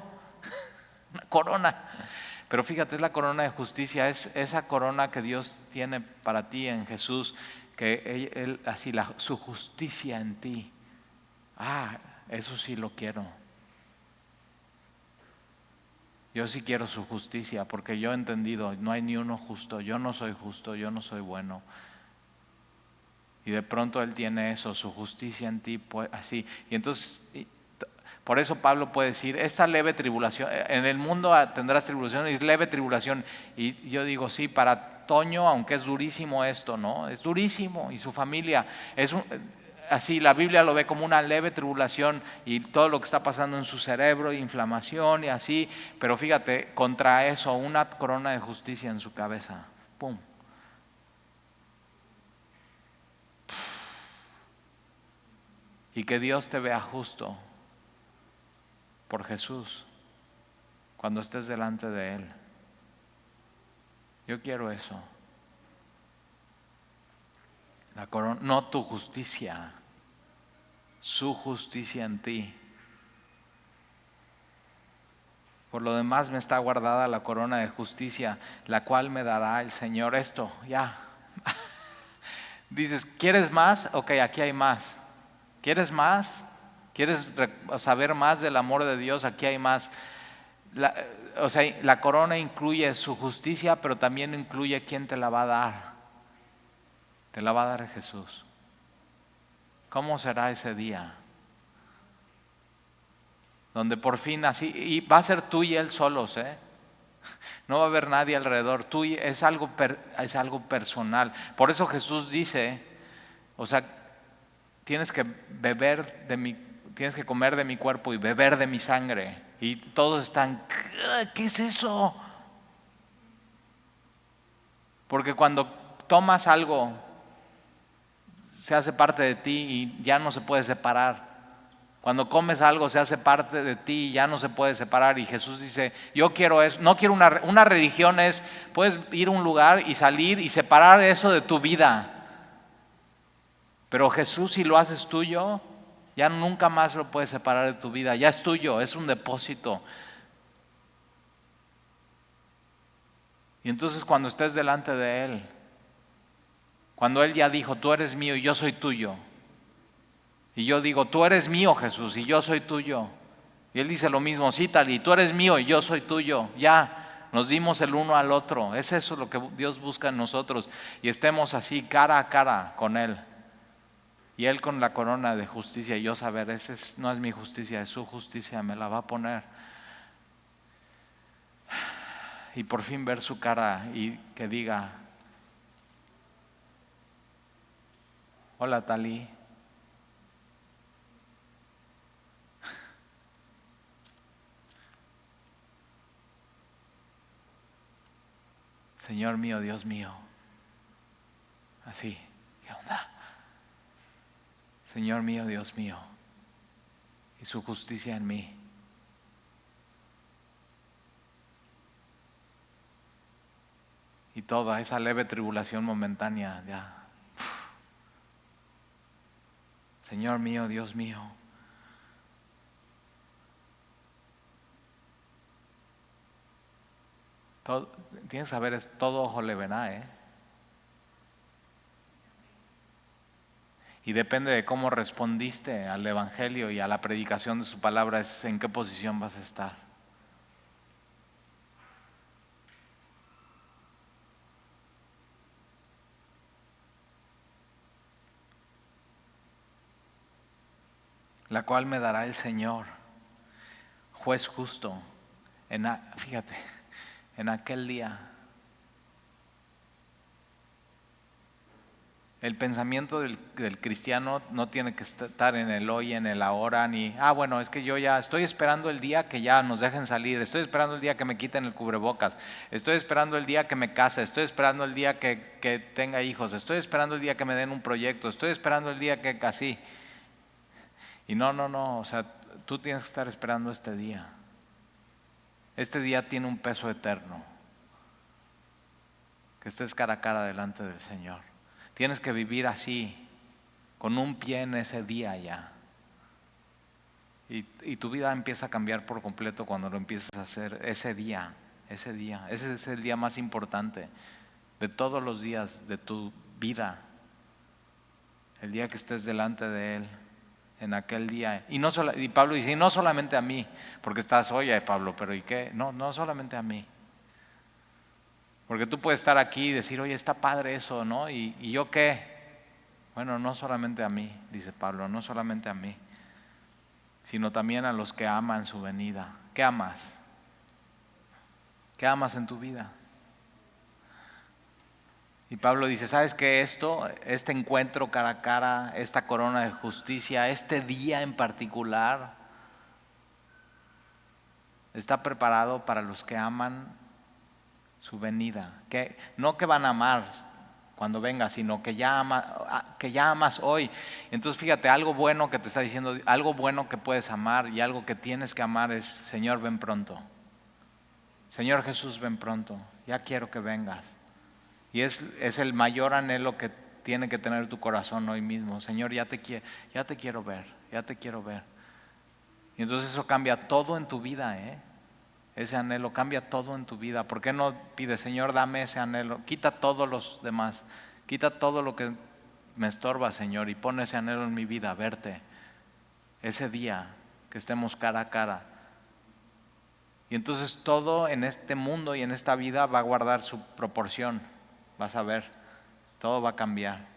Una corona. Pero fíjate, es la corona de justicia, es esa corona que Dios tiene para ti en Jesús, que Él así su justicia en ti. Eso sí lo quiero. Yo sí quiero su justicia, porque yo he entendido, no hay ni uno justo, yo no soy justo, yo no soy bueno. Y de pronto Él tiene eso, su justicia en ti, pues, así. Y entonces, por eso Pablo puede decir, esta leve tribulación, en el mundo tendrás tribulación, y leve tribulación. Y yo digo, sí, para Toño, aunque es durísimo esto, ¿no? Es durísimo, y su familia, así la Biblia lo ve como una leve tribulación y todo lo que está pasando en su cerebro, inflamación y así, pero fíjate, contra eso, una corona de justicia en su cabeza. ¡Pum! Y que Dios te vea justo por Jesús cuando estés delante de Él. Yo quiero eso. La corona, no tu justicia, su justicia en ti. Por lo demás me está guardada la corona de justicia, la cual me dará el Señor. Esto, ya. Dices, ¿quieres más? Ok, aquí hay más. ¿Quieres más? ¿Quieres saber más del amor de Dios? Aquí hay más. La corona incluye su justicia, pero también incluye quién te la va a dar. Te la va a dar Jesús. ¿Cómo será ese día? Donde por fin así, y va a ser tú y Él solos, no va a haber nadie alrededor. Tú es algo personal. Por eso Jesús dice, o sea, tienes que tienes que comer de mi cuerpo y beber de mi sangre. Y todos están, ¿qué es eso? Porque cuando tomas algo, se hace parte de ti y ya no se puede separar. Cuando comes algo se hace parte de ti y ya no se puede separar. Y Jesús dice, yo quiero eso. No quiero una religión puedes ir a un lugar y salir y separar eso de tu vida. Pero Jesús, si lo haces tuyo, ya nunca más lo puedes separar de tu vida. Ya es tuyo, es un depósito. Y entonces cuando estés delante de Él, cuando Él ya dijo, tú eres mío y yo soy tuyo. Y yo digo, tú eres mío, Jesús, y yo soy tuyo. Y Él dice lo mismo, sí, Tali, tú eres mío y yo soy tuyo. Ya, nos dimos el uno al otro. Es eso lo que Dios busca en nosotros. Y estemos así, cara a cara con Él. Y Él con la corona de justicia. Y yo saber, no es mi justicia, es su justicia, me la va a poner. Y por fin ver su cara y que diga, hola, Tali. Señor mío, Dios mío. Así, ¿qué onda? Señor mío, Dios mío. Y su justicia en mí. Y toda esa leve tribulación momentánea, ya. Señor mío, Dios mío. Tienes que saber, todo ojo le verá, Y depende de cómo respondiste al Evangelio y a la predicación de su palabra, es en qué posición vas a estar. La cual me dará el Señor, juez justo, fíjate, en aquel día. El pensamiento del cristiano no tiene que estar en el hoy, en el ahora, ni, bueno, es que yo ya estoy esperando el día que ya nos dejen salir, estoy esperando el día que me quiten el cubrebocas, estoy esperando el día que me case, estoy esperando el día que tenga hijos, estoy esperando el día que me den un proyecto, estoy esperando el día que así. Y no, o sea, tú tienes que estar esperando este día. Este día tiene un peso eterno. Que estés cara a cara delante del Señor. Tienes que vivir así, con un pie en ese día ya. Y tu vida empieza a cambiar por completo cuando lo empiezas a hacer ese día. Ese es el día más importante de todos los días de tu vida. El día que estés delante de Él, en aquel día. Y Pablo dice, y no solamente a mí, porque estás, oye Pablo, pero ¿y qué? No solamente a mí. Porque tú puedes estar aquí y decir, oye, está padre eso, ¿no? ¿Y yo qué? Bueno, no solamente a mí, dice Pablo, no solamente a mí, sino también a los que aman su venida. ¿Qué amas? ¿Qué amas en tu vida? Y Pablo dice, ¿sabes qué? Este encuentro cara a cara, esta corona de justicia, este día en particular, está preparado para los que aman su venida. No que van a amar cuando venga, sino que que ya amas hoy. Entonces fíjate, algo bueno que te está diciendo, algo bueno que puedes amar y algo que tienes que amar es, Señor, ven pronto. Señor Jesús, ven pronto. Ya quiero que vengas. Y es el mayor anhelo que tiene que tener tu corazón hoy mismo. Señor, ya te quiero ver, ya te quiero ver. Y entonces eso cambia todo en tu vida, ¿eh? Ese anhelo cambia todo en tu vida. ¿Por qué no pides, Señor, dame ese anhelo? Quita todos los demás, quita todo lo que me estorba, Señor, y pon ese anhelo en mi vida, verte. Ese día que estemos cara a cara. Y entonces todo en este mundo y en esta vida va a guardar su proporción. Vas a ver, todo va a cambiar.